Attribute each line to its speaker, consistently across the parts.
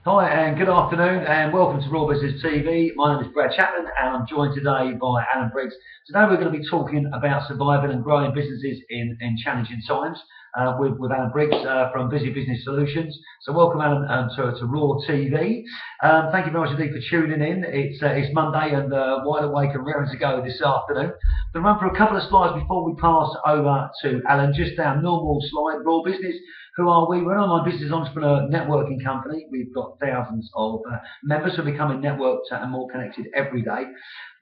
Speaker 1: Hi and good afternoon and welcome to Raw Business TV. My name is Brad Chapman and I'm joined today by Alan Briggs. Today we're going to be talking about surviving and growing businesses in challenging times with Alan Briggs from Busy Business Solutions. So welcome Alan to Raw TV. Thank you very much indeed for tuning in. It's Monday and wide awake and raring to go this afternoon. We'll run through a couple of slides before we pass over to Alan. Just our normal slide, Raw Business. Who are we? We're an online business entrepreneur networking company. We've got thousands of members who are becoming networked and more connected every day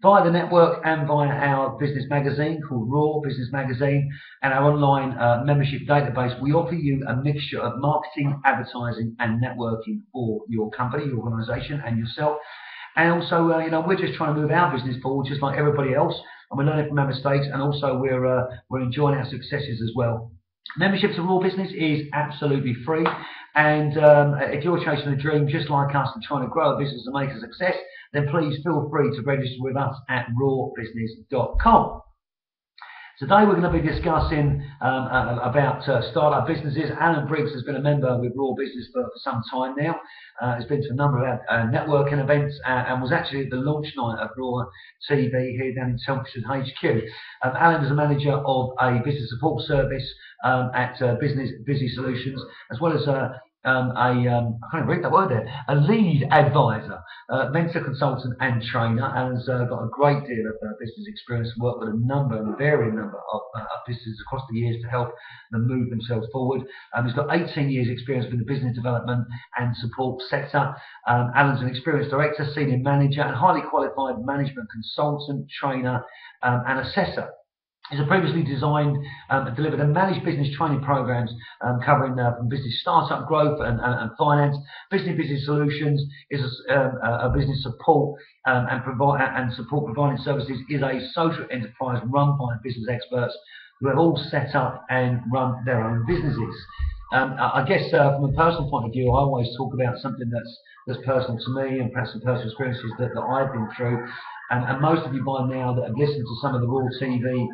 Speaker 1: via the network and via our business magazine called Raw Business Magazine and our online membership database. We offer you a mixture of marketing, advertising, and networking for your company, your organisation, and yourself. And also, we're just trying to move our business forward, just like everybody else, and we're learning from our mistakes, and also we're enjoying our successes as well. Membership to Raw Business is absolutely free, and if you're chasing a dream just like us and trying to grow a business and make a success, then please feel free to register with us at rawbusiness.com. Today we're going to be discussing about startup businesses. Alan Briggs has been a member with Raw Business for some time now. He's been to a number of networking events and was actually at the launch night of Raw TV here down in Chelmsford HQ. Alan is a manager of a business support service at Busy Solutions, as well as I can't read that word there, a lead advisor, mentor, consultant and trainer, and has got a great deal of business experience and worked with a varying number of businesses across the years to help them move themselves forward. He's got 18 years experience with the business development and support sector. Alan's an experienced director, senior manager and highly qualified management consultant, trainer and assessor. He's previously designed and delivered and managed business training programs covering from business startup growth and finance. Business Solutions is a business support and support providing services is a social enterprise run by business experts who have all set up and run their own businesses. I guess from a personal point of view, I always talk about something that's personal to me and perhaps some personal experiences that I've been through. And most of you by now that have listened to some of the Raw TV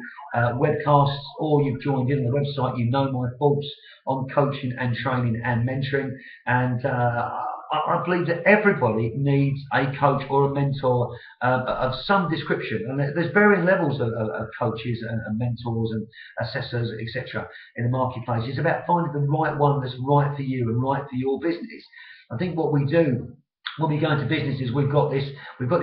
Speaker 1: webcasts, or you've joined in on the website, you know my thoughts on coaching and training and mentoring. And I believe that everybody needs a coach or a mentor of some description. And there's varying levels of coaches and mentors and assessors, etc. in the marketplace. It's about finding the right one that's right for you and right for your business. I think what we do when we go into businesses, we've got this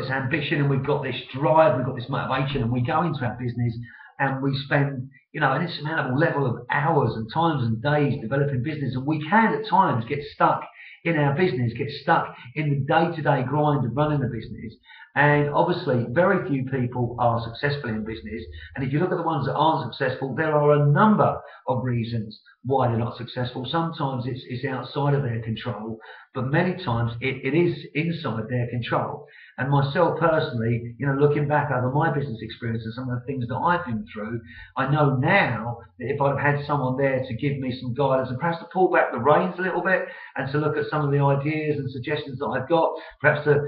Speaker 1: ambition and we've got this drive, we've got this motivation, and we go into our business and we spend, an insurmountable level of hours and times and days developing business, and we can at times get stuck in our business, get stuck in the day-to-day grind of running a business. And obviously, very few people are successful in business. And if you look at the ones that aren't successful, there are a number of reasons why they're not successful. Sometimes it's outside of their control, but many times it is inside their control. And myself personally, looking back over my business experience and some of the things that I've been through, I know now that if I'd have had someone there to give me some guidance and perhaps to pull back the reins a little bit and to look at some of the ideas and suggestions that I've got, perhaps to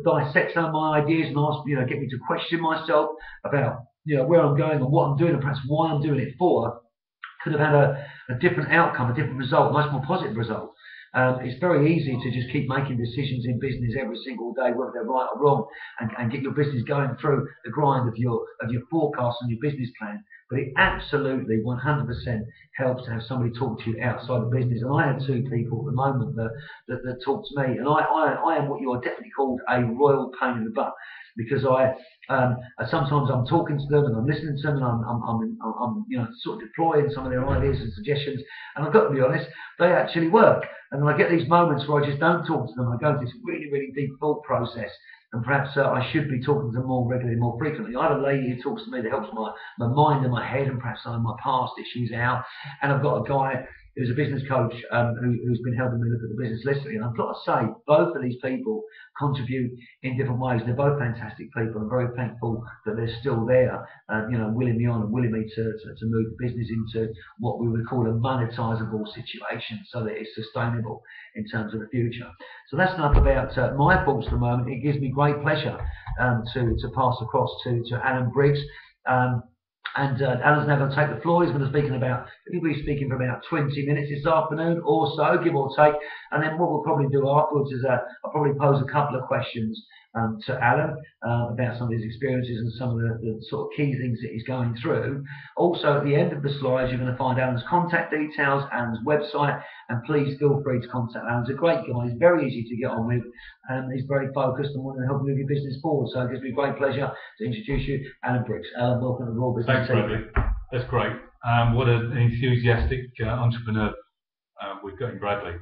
Speaker 1: dissect some of my ideas and ask, get me to question myself about, where I'm going and what I'm doing and perhaps why I'm doing it for, could have had a different outcome, a different result, a much more positive result. It's very easy to just keep making decisions in business every single day, whether they're right or wrong, and get your business going through the grind of your forecast and your business plan. But it absolutely 100% helps to have somebody talk to you outside the business. And I have two people at the moment that talk to me, and I am what you are definitely called a royal pain in the butt, because sometimes I'm talking to them and I'm listening to them and I'm sort of deploying some of their ideas and suggestions, and I've got to be honest, they actually work. And then I get these moments where I just don't talk to them. I go into this really, really deep thought process, and perhaps I should be talking to them more regularly, more frequently. I have a lady who talks to me that helps my mind and my head and perhaps some of my past issues out, and I've got a guy who's a business coach who's been helping me look at the business literally. And I've got to say, both of these people contribute in different ways. They're both fantastic people. I'm very thankful that they're still there, willing me on and willing me to move the business into what we would call a monetizable situation so that it's sustainable in terms of the future. So that's enough about my thoughts at the moment. It gives me great pleasure to pass across to Alan Briggs. And Alan's now going to take the floor. He's going to be speaking for about 20 minutes this afternoon or so, give or take. And then what we'll probably do afterwards is I'll probably pose a couple of questions to Alan about some of his experiences and some of the sort of key things that he's going through. Also, at the end of the slides, you're going to find Alan's contact details, Alan's website, and please feel free to contact Alan. He's a great guy. He's very easy to get on with, and he's very focused and wanting to help move your business forward. So it gives me a great pleasure to introduce you, Alan Briggs. Alan, welcome to the Raw Business.
Speaker 2: Thanks, Bradley. That's great. What an enthusiastic entrepreneur we've got in Bradley.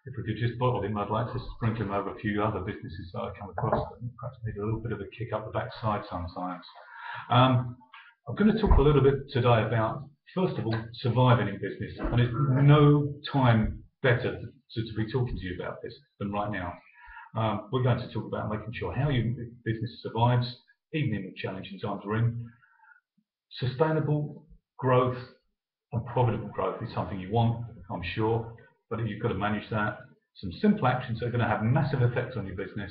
Speaker 2: If we could just bottle him, I'd like to sprinkle him over a few other businesses that I come across that perhaps need a little bit of a kick up the backside sometimes. I'm going to talk a little bit today about, first of all, surviving in business. And there's no time better to be talking to you about this than right now. We're going to talk about making sure how your business survives, even in the challenging times we're in. Sustainable growth and profitable growth is something you want, I'm sure, but you've got to manage that. Some simple actions that are going to have massive effects on your business,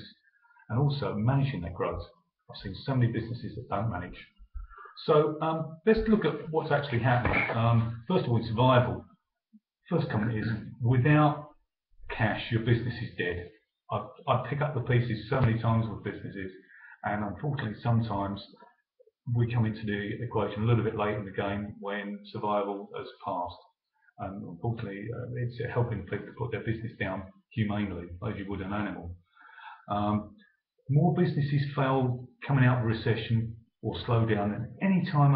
Speaker 2: and also managing that growth. I've seen so many businesses that don't manage. So let's look at what's actually happening. First of all, in survival. First comment is, without cash, your business is dead. I pick up the pieces so many times with businesses, and unfortunately sometimes we come into the equation a little bit late in the game when survival has passed. And unfortunately, it's helping people to put their business down humanely, as you would an animal. More businesses fail coming out of recession or slow down than any time,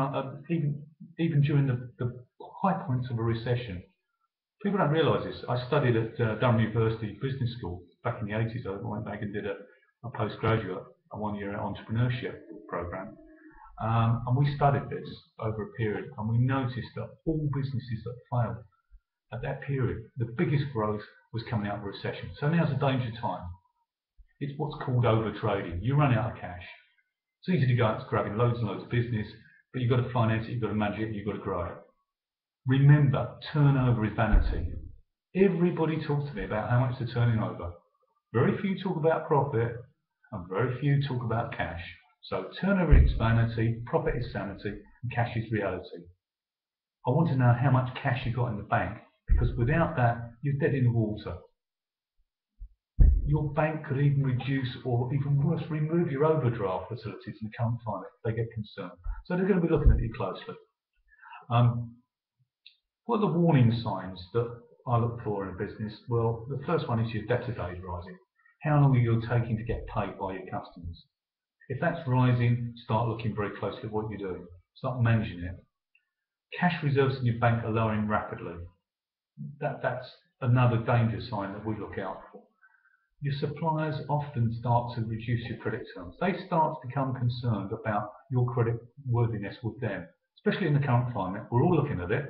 Speaker 2: even during the high points of a recession. People don't realise this. I studied at Durham University Business School back in the 80s. I went back and did a postgraduate, a one-year entrepreneurship program. And we studied this over a period, and we noticed that all businesses that failed at that period, the biggest growth was coming out of a recession. So now's a danger time. It's what's called over-trading. You run out of cash. It's easy to go out grabbing loads and loads of business, but you've got to finance it, you've got to manage it, and you've got to grow it. Remember, turnover is vanity. Everybody talks to me about how much they're turning over. Very few talk about profit, and very few talk about cash. So turnover is vanity, profit is sanity, and cash is reality. I want to know how much cash you've got in the bank, because without that, you're dead in the water. Your bank could even reduce, or even worse, remove your overdraft facilities in the current climate. They get concerned. So they're going to be looking at you closely. What are the warning signs that I look for in a business? Well, the first one is your debtor days rising. How long are you taking to get paid by your customers? If that's rising, start looking very closely at what you're doing. Start managing it. Cash reserves in your bank are lowering rapidly. That's another danger sign that we look out for. Your suppliers often start to reduce your credit terms. They start to become concerned about your credit worthiness with them, especially in the current climate. We're all looking at it.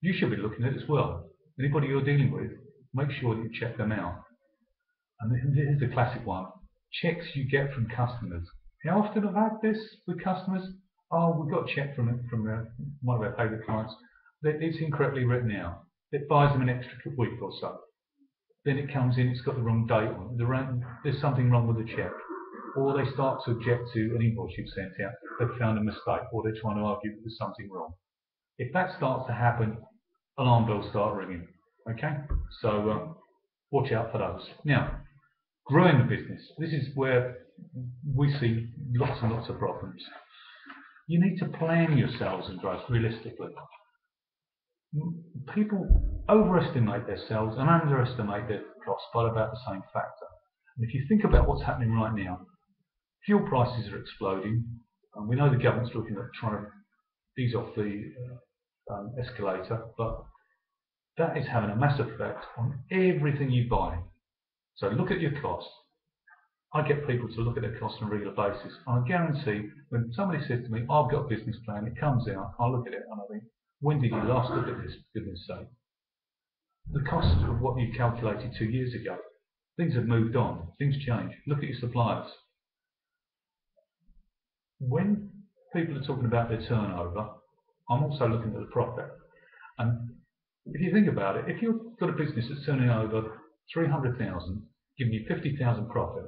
Speaker 2: You should be looking at it as well. Anybody you're dealing with, make sure that you check them out. And here's the classic one. Checks you get from customers. How often have I had this with customers? Oh, we got a check from one of our favourite clients. It's incorrectly written out. It buys them an extra week or so. Then it comes in, it's got the wrong date on it. There's something wrong with the check. Or they start to object to an invoice you've sent out. They've found a mistake, or they're trying to argue that there's something wrong. If that starts to happen, alarm bells start ringing. Okay? So watch out for those. Now, growing the business. This is where we see lots and lots of problems. You need to plan your sales and growth realistically. People overestimate their sales and underestimate their costs by about the same factor. And if you think about what's happening right now, fuel prices are exploding, and we know the government's looking at trying to ease off the escalator, but that is having a massive effect on everything you buy. So look at your costs. I get people to look at their costs on a regular basis, and I guarantee when somebody says to me, I've got a business plan, it comes out, I look at it and I think, when did you last look at this, goodness sake? The cost of what you calculated 2 years ago, things have moved on, things change. Look at your suppliers. When people are talking about their turnover, I'm also looking at the profit. And if you think about it, if you've got a business that's turning over 300,000, giving you 50,000 profit,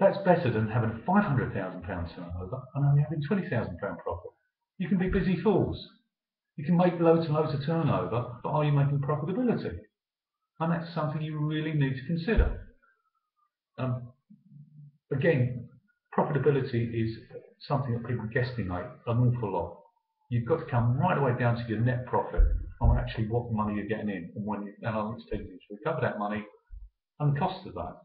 Speaker 2: that's better than having a £500,000 turnover and only having £20,000 profit. You can be busy fools. You can make loads and loads of turnover, but are you making profitability? And that's something you really need to consider. Again, profitability is something that people guesstimate an awful lot. You've got to come right away down to your net profit on actually what money you're getting in and when how long it's taking you to recover that money and the cost of that.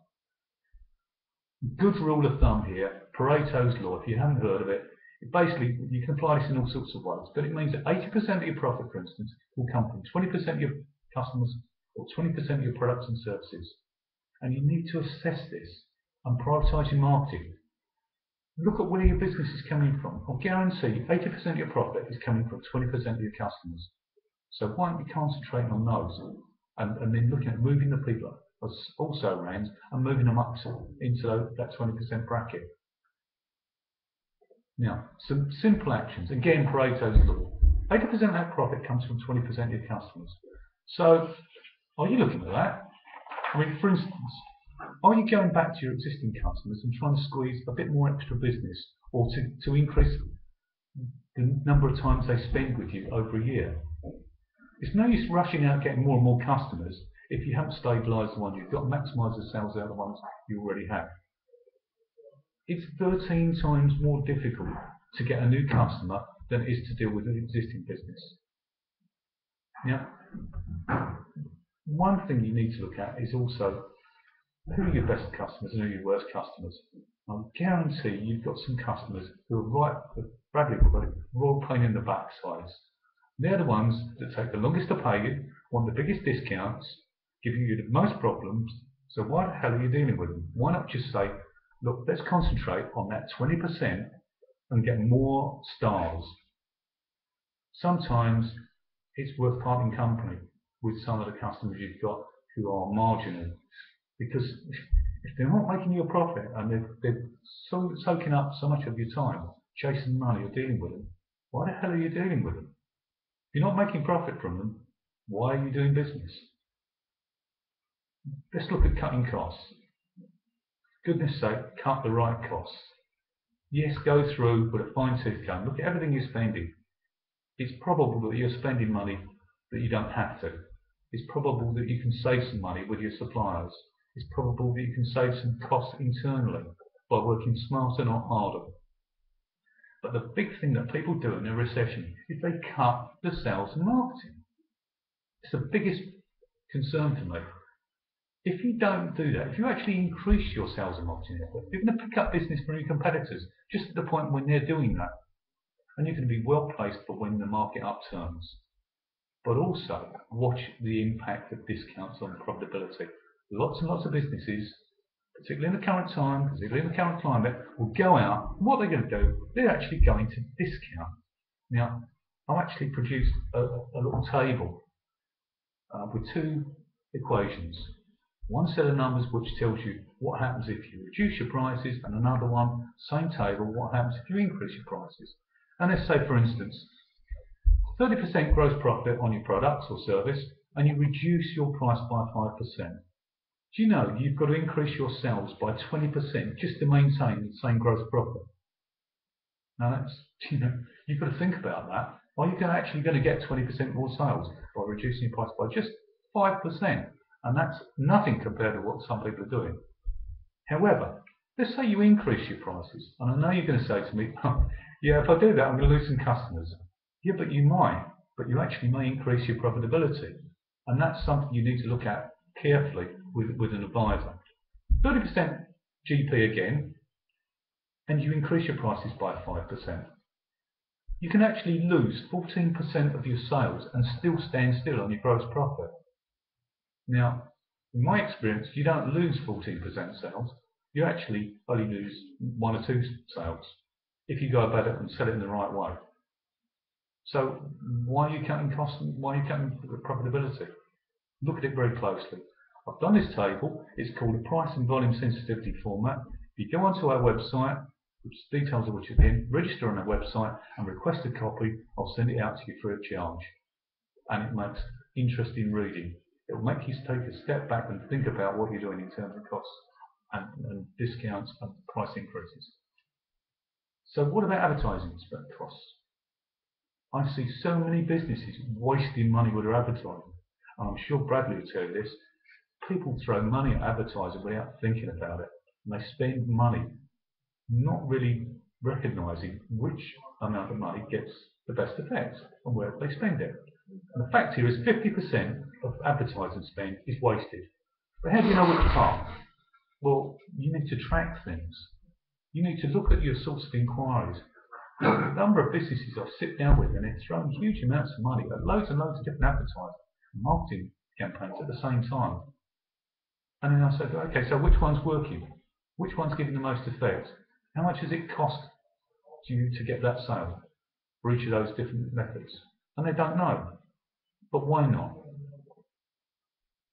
Speaker 2: Good rule of thumb here, Pareto's law, if you haven't heard of it, basically you can apply this in all sorts of ways, but it means that 80% of your profit, for instance, will come from 20% of your customers or 20% of your products and services. And you need to assess this and prioritise your marketing. Look at where your business is coming from. I'll guarantee 80% of your profit is coming from 20% of your customers. So why don't you concentrate on those and then looking at moving the people also around and moving them up into that 20% bracket. Now, some simple actions. Again, Pareto's law. 80% of that profit comes from 20% of your customers. So, are you looking at that? I mean, for instance, are you going back to your existing customers and trying to squeeze a bit more extra business or to increase the number of times they spend with you over a year? It's no use rushing out getting more and more customers if you haven't stabilised the ones you've got, maximise the sales out of the ones you already have. It's 13 times more difficult to get a new customer than it is to deal with an existing business. Now, one thing you need to look at is also who are your best customers and who are your worst customers. I guarantee you've got some customers who are royal pain in the backsides. They're the ones that take the longest to pay you, want the biggest discounts, give you the most problems. So why the hell are you dealing with them? Why not just say, look, let's concentrate on that 20% and get more stars. Sometimes it's worth parting company with some of the customers you've got who are marginal. Because if they're not making you a profit and they're soaking up so much of your time, chasing money or dealing with them, why the hell are you dealing with them? If you're not making profit from them, why are you doing business? Let's look at cutting costs. For goodness sake, cut the right costs. Yes, go through with a fine-tooth comb. Look at everything you're spending. It's probable that you're spending money that you don't have to. It's probable that you can save some money with your suppliers. It's probable that you can save some costs internally by working smarter, not harder. But the big thing that people do in a recession is they cut the sales and marketing. It's the biggest concern for me. If you don't do that, if you actually increase your sales and marketing effort, you're going to pick up business from your competitors just at the point when they're doing that. And you're going to be well placed for when the market upturns. But also, watch the impact of discounts on profitability. Lots and lots of businesses, particularly in the current time, particularly in the current climate, will go out, and what they're going to do, they're actually going to discount. Now, I've actually produced a little table with two equations. One set of numbers which tells you what happens if you reduce your prices, and another one, same table, what happens if you increase your prices. And let's say, for instance, 30% gross profit on your products or service, and you reduce your price by 5%. Do you know you've got to increase your sales by 20% just to maintain the same gross profit? Now that's, you've got to think about that. Are you actually going to get 20% more sales by reducing your price by just 5%? And that's nothing compared to what some people are doing. However, let's say you increase your prices, and I know you're going to say to me, oh, yeah, if I do that, I'm going to lose some customers. Yeah, but you might, but you actually may increase your profitability. And that's something you need to look at carefully with an advisor. 30% GP again, and you increase your prices by 5%. You can actually lose 14% of your sales and still stand still on your gross profit. Now, in my experience, you don't lose 14% sales, you actually only lose 1 or 2 sales if you go about it and sell it in the right way. So why are you cutting costs? Why are you cutting profitability? Look at it very closely. I've done this table. It's called a price and volume sensitivity format. If you go onto our website, which details of which are in, register on our website and request a copy, I'll send it out to you free of charge. And it makes interesting reading. It will make you take a step back and think about what you're doing in terms of costs and discounts and price increases. So what about advertising costs? I see so many businesses wasting money with their advertising. And I'm sure Bradley will tell you this. People throw money at advertising without thinking about it. And they spend money not really recognising which amount of money gets the best effect and where they spend it. And the fact here is 50% of advertising spend is wasted. But how do you know which part? Well, you need to track things. You need to look at your source of inquiries. The number of businesses I sit down with and they're throwing huge amounts of money at loads and loads of different advertising and marketing campaigns at the same time. And then I said, okay, so which one's working? Which one's giving the most effect? How much does it cost you to get that sale for each of those different methods? And they don't know. But why not?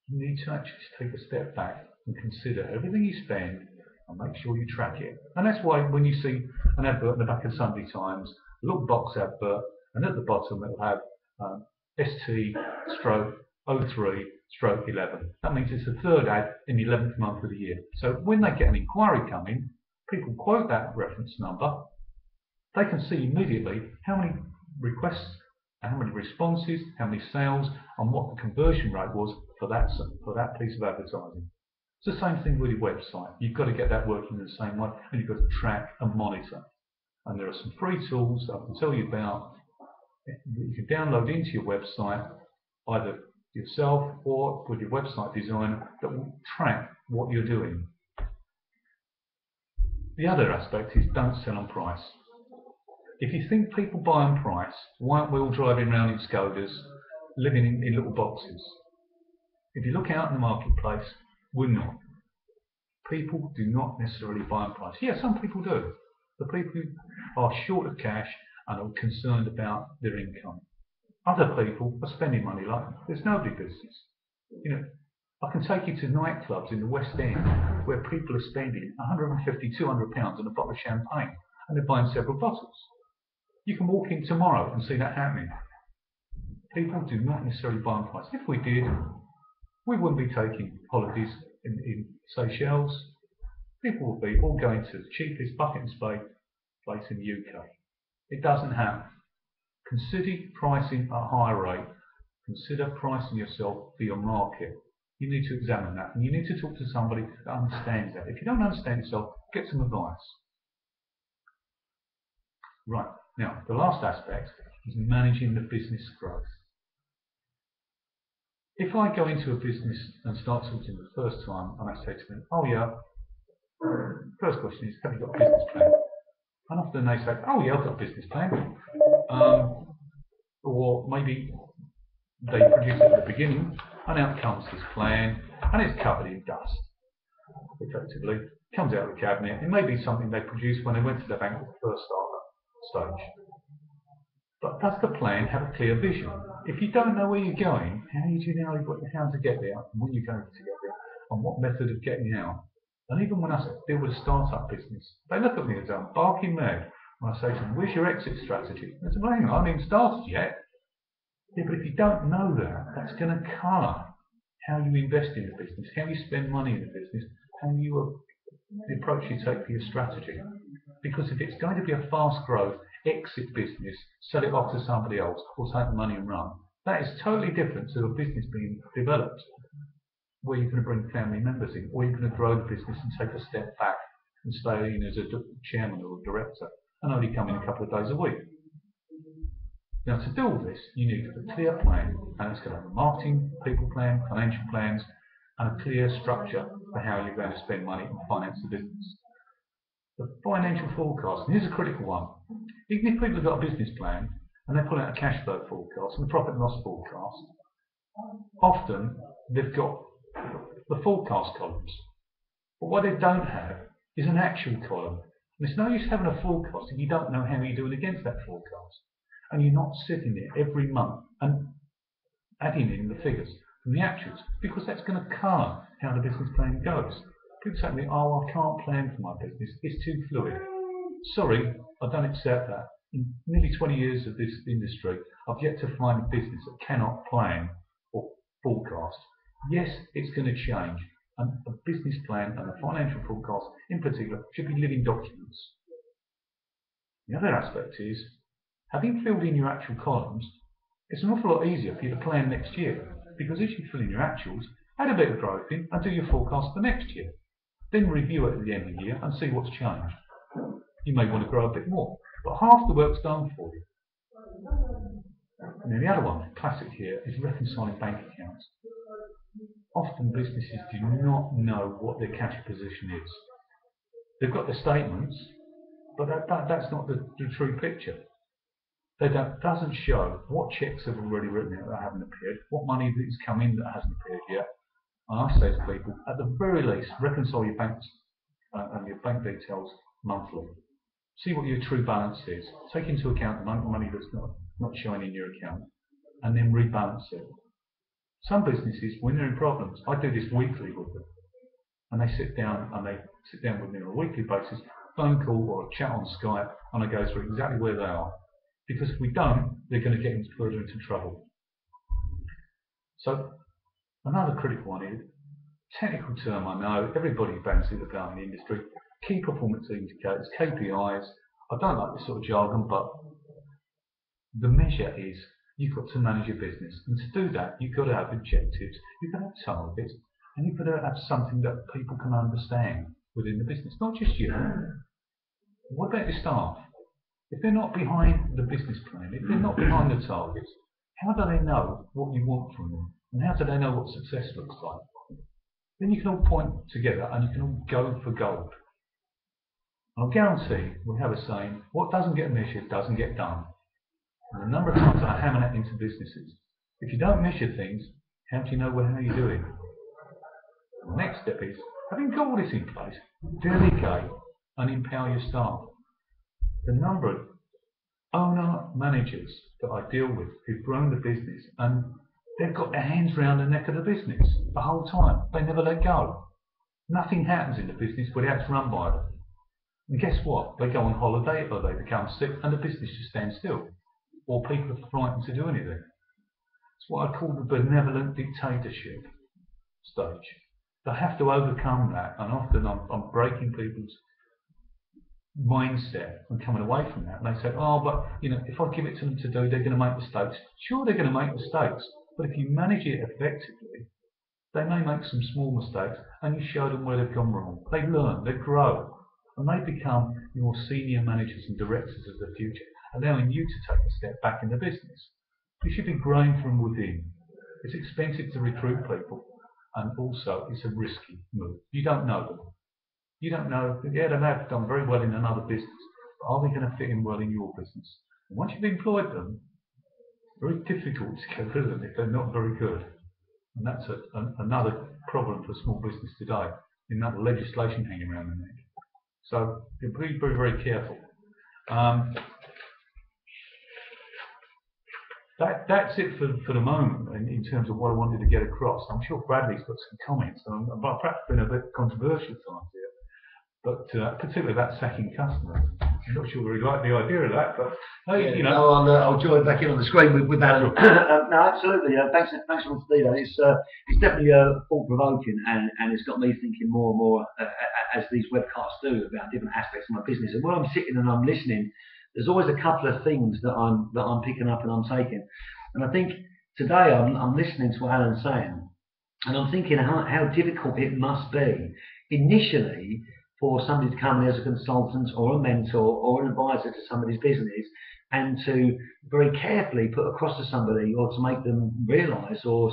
Speaker 2: You need to actually take a step back and consider everything you spend and make sure you track it. And that's why when you see an advert in the back of Sunday Times, a little box advert, and at the bottom it'll have ST/03/11. That means it's the third ad in the 11th month of the year. So when they get an inquiry coming, people quote that reference number. They can see immediately how many requests, how many responses, how many sales, and what the conversion rate was for that piece of advertising. It's the same thing with your website. You've got to get that working in the same way, and you've got to track and monitor. And there are some free tools that I can tell you about that you can download into your website, either yourself or with your website designer, that will track what you're doing. The other aspect is don't sell on price. If you think people buy on price, why aren't we all driving around in Skodas, living in little boxes? If you look out in the marketplace, we're not. People do not necessarily buy on price. Yeah, some people do. The people who are short of cash and are concerned about their income. Other people are spending money like there's nobody business. You know, I can take you to nightclubs in the West End where people are spending £150, £200 on a bottle of champagne and they're buying several bottles. You can walk in tomorrow and see that happening. People do not necessarily buy on price. If we did, we wouldn't be taking holidays in Seychelles. People would be all going to the cheapest bucket and spade place in the UK. It doesn't happen. Consider pricing at a higher rate. Consider pricing yourself for your market. You need to examine that, and you need to talk to somebody that understands that. If you don't understand yourself, get some advice. Right, now the last aspect is managing the business growth. If I go into a business and start talking the first time and I say to them, oh yeah, first question is, have you got a business plan? And often they say, oh yeah, I've got a business plan. Or maybe they produce it at the beginning and out comes this plan and it's covered in dust. Effectively, it comes out of the cabinet. It may be something they produced when they went to the bank at the first startup stage. But does the plan have a clear vision? If you don't know where you're going, how do you know how to get there, and when you're going to get there, and what method of getting out? And even when I deal with a startup business, they look at me as I'm barking mad when I say to them, where's your exit strategy? They say, well, hang on, I haven't even started yet. Yeah, but if you don't know that, that's going to colour how you invest in the business, how you spend money in the business, and the approach you take for your strategy. Because if it's going to be a fast growth, exit business, sell it off to somebody else, or take the money and run, that is totally different to a business being developed where you're going to bring family members in, or you're going to grow the business and take a step back and stay in as a chairman or a director and only come in a couple of days a week. Now, to do all this, you need a clear plan, and it's going to have a marketing, people plan, financial plans, and a clear structure for how you're going to spend money and finance the business. The financial forecast, and here's a critical one. Even if people have got a business plan and they pull out a cash flow forecast and a profit and loss forecast, often they've got the forecast columns. But what they don't have is an actual column. And it's no use having a forecast if you don't know how you're doing against that forecast. And you're not sitting there every month and adding in the figures from the actuals, because that's going to colour how the business plan goes. People say to me, oh, I can't plan for my business, it's too fluid. Sorry, I don't accept that. In nearly 20 years of this industry, I've yet to find a business that cannot plan or forecast. Yes, it's going to change, and a business plan and a financial forecast in particular should be living documents. The other aspect is having filled in your actual columns, it's an awful lot easier for you to plan next year, because as you fill in your actuals, add a bit of growth in and do your forecast for next year. Then review it at the end of the year and see what's changed. You may want to grow a bit more, but half the work's done for you. And then the other one, classic here, is reconciling bank accounts. Often businesses do not know what their cash position is. They've got the statements, but that's not the true picture. Doesn't show what checks have already written out that haven't appeared, what money has come in that hasn't appeared yet. And I say to people, at the very least, reconcile your banks and your bank details monthly. See what your true balance is. Take into account the money that's not showing in your account, and then rebalance it. Some businesses, when they're in problems, I do this weekly with them, and they sit down with me on a weekly basis, phone call or a chat on Skype, and I go through exactly where they are. Because if we don't, they're going to get further into trouble. So another critical one is, technical term I know, everybody bangs it about in the industry, key performance indicators, KPIs. I don't like this sort of jargon, but the measure is you've got to manage your business. And to do that, you've got to have objectives, you've got to have targets, and you've got to have something that people can understand within the business, not just you. What about your staff? If they're not behind the business plan, if they're not behind the targets, how do they know what you want from them? And how do they know what success looks like? Then you can all point together and you can all go for gold. I'll guarantee we have a saying, what doesn't get measured doesn't get done. And the number of times I hammer that into businesses. If you don't measure things, how do you know how you're doing? The next step is, having got all this in place, delegate and empower your staff. The number of owner managers that I deal with who've grown the business and they've got their hands around the neck of the business the whole time. They never let go. Nothing happens in the business without it's run by them. And guess what? They go on holiday or they become sick and the business just stands still. Or people are frightened to do anything. It's what I call the benevolent dictatorship stage. They have to overcome that, and often I'm breaking people's mindset and coming away from that. And they say, oh, but if I give it to them to do, they're going to make mistakes. Sure, they're going to make mistakes, but if you manage it effectively, they may make some small mistakes, and you show them where they've gone wrong. They learn, they grow, and they become your senior managers and directors of the future, allowing you to take a step back in the business. You should be growing from within. It's expensive to recruit people, and also it's a risky move. You don't know them. You don't know, yeah, they may have done very well in another business, but are they going to fit in well in your business? And once you've employed them, it's very difficult to get rid of them if they're not very good. And that's another problem for small business today, another legislation hanging around the neck. So be very, very careful. That's it for the moment in terms of what I wanted to get across. I'm sure Bradley's got some comments, and I've perhaps been a bit controversial at times here. But particularly about sacking customers. I'm not sure we like the idea of that, but hey,
Speaker 1: I'll join back in on the screen with Alan. No, absolutely. Thanks for that. It's definitely thought-provoking, and it's got me thinking more and more as these webcasts do about different aspects of my business. And when I'm sitting and I'm listening, there's always a couple of things that I'm picking up and I'm taking. And I think today I'm listening to what Alan's saying, and I'm thinking how difficult it must be initially for somebody to come in as a consultant or a mentor or an advisor to somebody's business, and to very carefully put across to somebody, or to make them realise, or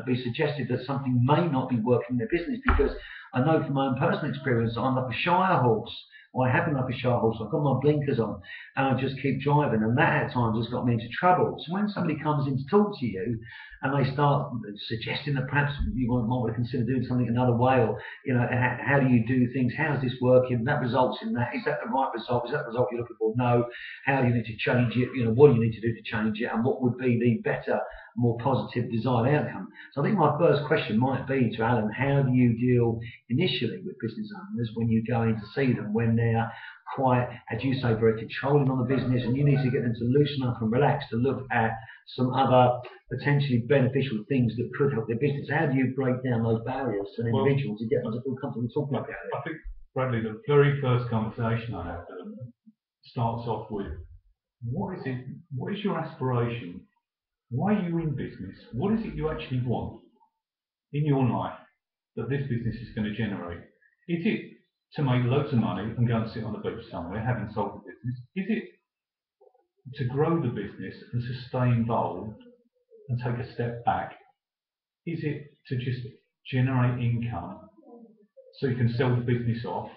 Speaker 1: be suggested that something may not be working in their business. Because I know from my own personal experience, I'm like a Shire horse, or I have been like a Shire horse. I've got my blinkers on and I just keep driving, and that at times has got me into trouble. So when somebody comes in to talk to you and they start suggesting that perhaps you might want to consider doing something another way, or how do you do things, how's this working, that results in that, is that the right result, is that the result you're looking for? No. How do you need to change it? What do you need to do to change it, and what would be the better, more positive desired outcome? So I think my first question might be to Alan, how do you deal initially with business owners when you go in to see them, when they're quite, as you say, very controlling on the business, and you need to get them to loosen up and relax to look at some other potentially beneficial things that could help their business? How do you break down those barriers to an individual to get them to feel comfortable talking about it?
Speaker 2: I think, Bradley, the very first conversation I have with them starts off with, what is it? What is your aspiration? Why are you in business? What is it you actually want in your life that this business is going to generate? Is it to make loads of money and go and sit on the beach somewhere having sold the business? Is it to grow the business and to stay involved and take a step back? Is it to just generate income so you can sell the business off?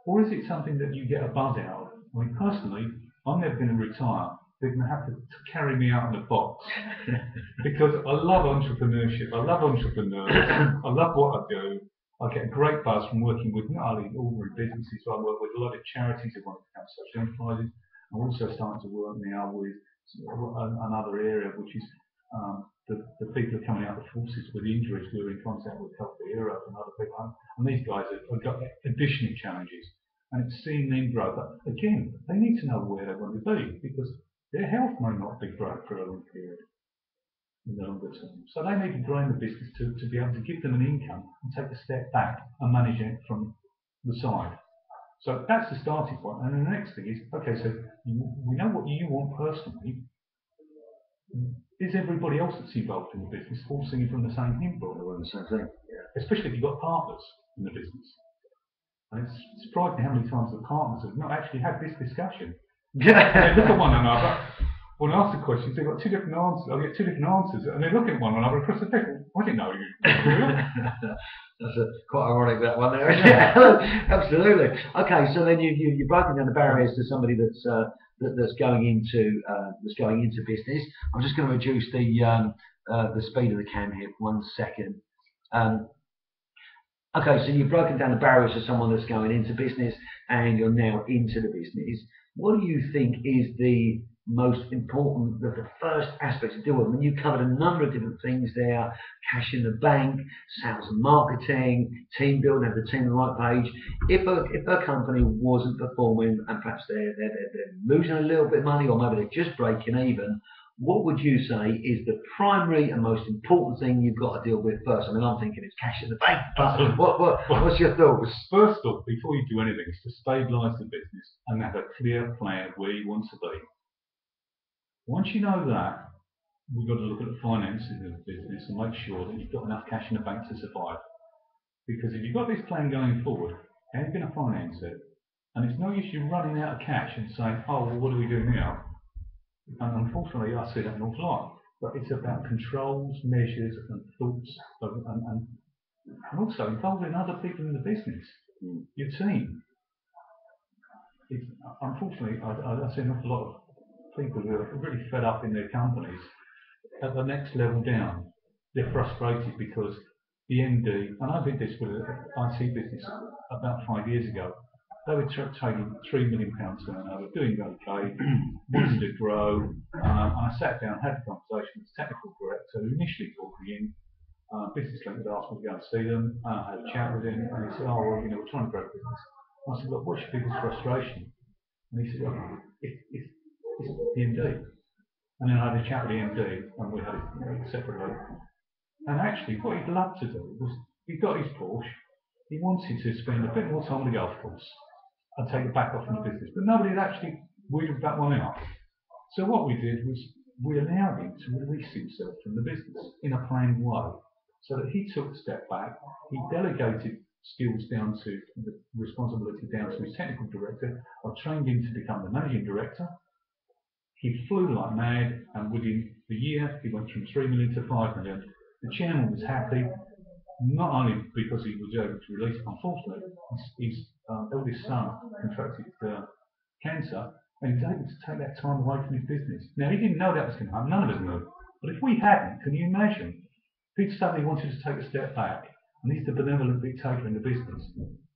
Speaker 2: Or is it something that you get a buzz out of? I mean, personally, I'm never going to retire. They're going to have to carry me out in a box because I love entrepreneurship. I love entrepreneurs. I love what I do. I get a great buzz from working with not only ordinary businesses, but I work with a lot of charities that want to become social enterprises. I'm also starting to work now with another area, which is the people are coming out of the forces with injuries. We're in contact with Healthy Heroes and other people. And these guys have got additional challenges. And it's seeing them grow. But again, they need to know where they want to be because their health may not be great for a long period in the longer term. So they need to grow in the business to be able to give them an income and take a step back and manage it from the side. So that's the starting point. And the next thing is, okay, so we know what you want personally. Is everybody else that's involved in the business all singing from the same hymn book?
Speaker 1: All the same thing. Yeah.
Speaker 2: Especially if you've got partners in the business. And it's surprising how many times the partners have not actually had this discussion.
Speaker 1: Yeah.
Speaker 2: They look at one another. When I ask the questions, they've got two different answers. I get two different answers, and they look at one another across the table. I didn't know you.
Speaker 1: That's quite ironic, that one there. Yeah, absolutely. Okay, so then you've broken down the barriers to somebody that's going into business. I'm just going to reduce the speed of the cam here for 1 second. Okay, so you've broken down the barriers to someone that's going into business, and you're now into the business. What do you think is the most important, the first aspect to deal with? I mean, you covered a number of different things there: cash in the bank, sales and marketing, team building, have the team on the right page. If a company wasn't performing and perhaps they're losing a little bit of money, or maybe they're just breaking even, what would you say is the primary and most important thing you've got to deal with first? I mean, I'm thinking it's cash in the bank, but what's your thoughts?
Speaker 2: First off, before you do anything, is to stabilise the business and have a clear plan of where you want to be. Once you know that, we've got to look at the finances of the business and make sure that you've got enough cash in the bank to survive. Because if you've got this plan going forward, how are you going to finance it? And it's no use you running out of cash and saying, oh, well, what do we do now? And unfortunately, I see that an awful lot. But it's about controls, measures, and thoughts, and also involving other people in the business, your team. Unfortunately, I see an awful lot of people who are really fed up in their companies. At the next level down, they're frustrated because the MD, and I did this with an IT business about 5 years ago. They were trading £3 million turnover, doing okay, wanted to grow. And I sat down, had a conversation with the technical director who initially brought me in. Business Link had asked me to go and see them. I had a chat with him, and he said, "Oh, well, we're trying to grow business." I said, "Look, what's your biggest frustration?" And he said, "Well, it's the MD." And then I had a chat with the MD, and we had it separately. And actually, what he'd love to do was, he got his Porsche. He wanted to spend a bit more time on the golf course and take it back off from the business, but nobody had actually wheeled that one out. So what we did was we allowed him to release himself from the business in a planned way, so that he took a step back. He delegated skills down to the responsibility down to his technical director. I trained him to become the managing director. He flew like mad, and within the year he went from 3 million to 5 million. The chairman was happy, not only because he was able to release it. Unfortunately, his eldest son contracted cancer, and he was able to take that time away from his business. Now, he didn't know that was going to happen, none of us knew. But if we hadn't, can you imagine? If he'd suddenly wanted to take a step back, and he's the benevolent dictator in the business,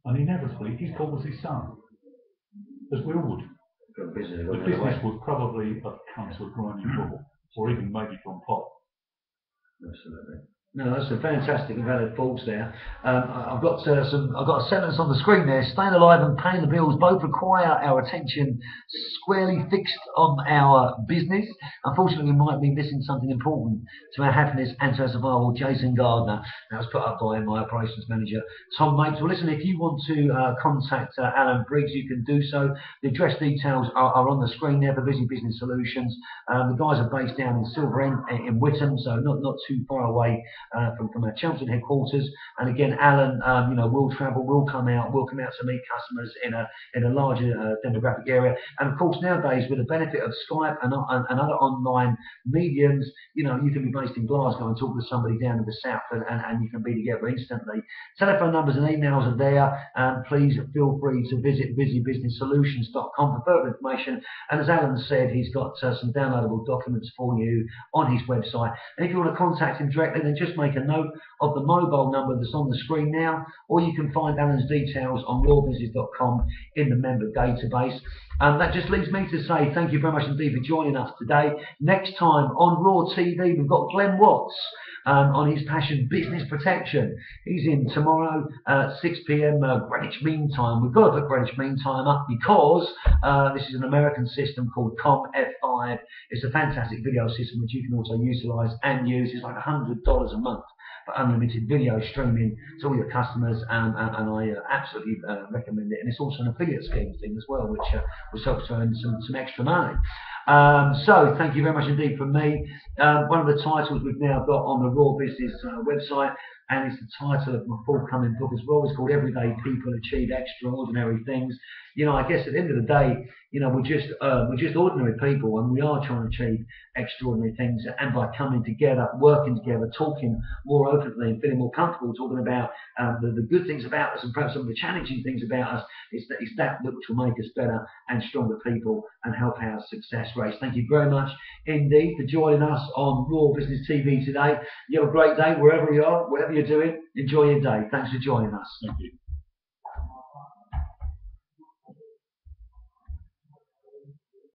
Speaker 2: and inevitably his call was his son, as we all would. The business would probably have come to a grinding halt, or even maybe gone pop.
Speaker 1: Absolutely. No, that's a fantastic and valid thoughts there. I've got a sentence on the screen there. Staying alive and paying the bills both require our attention squarely fixed on our business. Unfortunately, we might be missing something important to our happiness and to our survival. Jason Gardner. That was put up by my operations manager, Tom Mapes. Well, listen, if you want to contact Alan Briggs, you can do so. The address details are on the screen there for Busy Business Solutions. The guys are based down in Silver End in Whittam, so not too far away from our Chelmsford headquarters. And again, Alan, will travel, will come out to meet customers in a larger demographic area. And of course, nowadays, with the benefit of Skype and other online mediums, you can be based in Glasgow and talk to somebody down in the south, and you can be together instantly. Telephone numbers and emails are there. Please feel free to visit busybusinesssolutions.com for further information. And as Alan said, he's got some downloadable documents for you on his website. And if you want to contact him directly, then just make a note of the mobile number that's on the screen now, or you can find Alan's details on rawbusiness.com in the member database. And that just leaves me to say thank you very much indeed for joining us today. Next time on Raw TV, we've got Glenn Watts on his passion, business protection. He's in tomorrow at 6 p.m. Greenwich Mean Time. We've got to put Greenwich Mean Time up because this is an American system called COM-F5. It's a fantastic video system which you can also utilise and use. It's like $100 a month for unlimited video streaming to all your customers, and I absolutely recommend it. And it's also an affiliate scheme thing as well, which helps to earn some extra money. So thank you very much indeed from me. One of the titles we've now got on the Raw Business website, and it's the title of my forthcoming book as well. It's called Everyday People Achieve Extraordinary Things. I guess at the end of the day, we're just ordinary people, and we are trying to achieve extraordinary things. And by coming together, working together, talking more openly, and feeling more comfortable talking about the good things about us and perhaps some of the challenging things about us, it's that which will make us better and stronger people and help our success rates. Thank you very much indeed for joining us on Raw Business TV today. You have a great day wherever you are, whatever you're doing. Enjoy your day. Thanks for joining us.
Speaker 2: Thank you.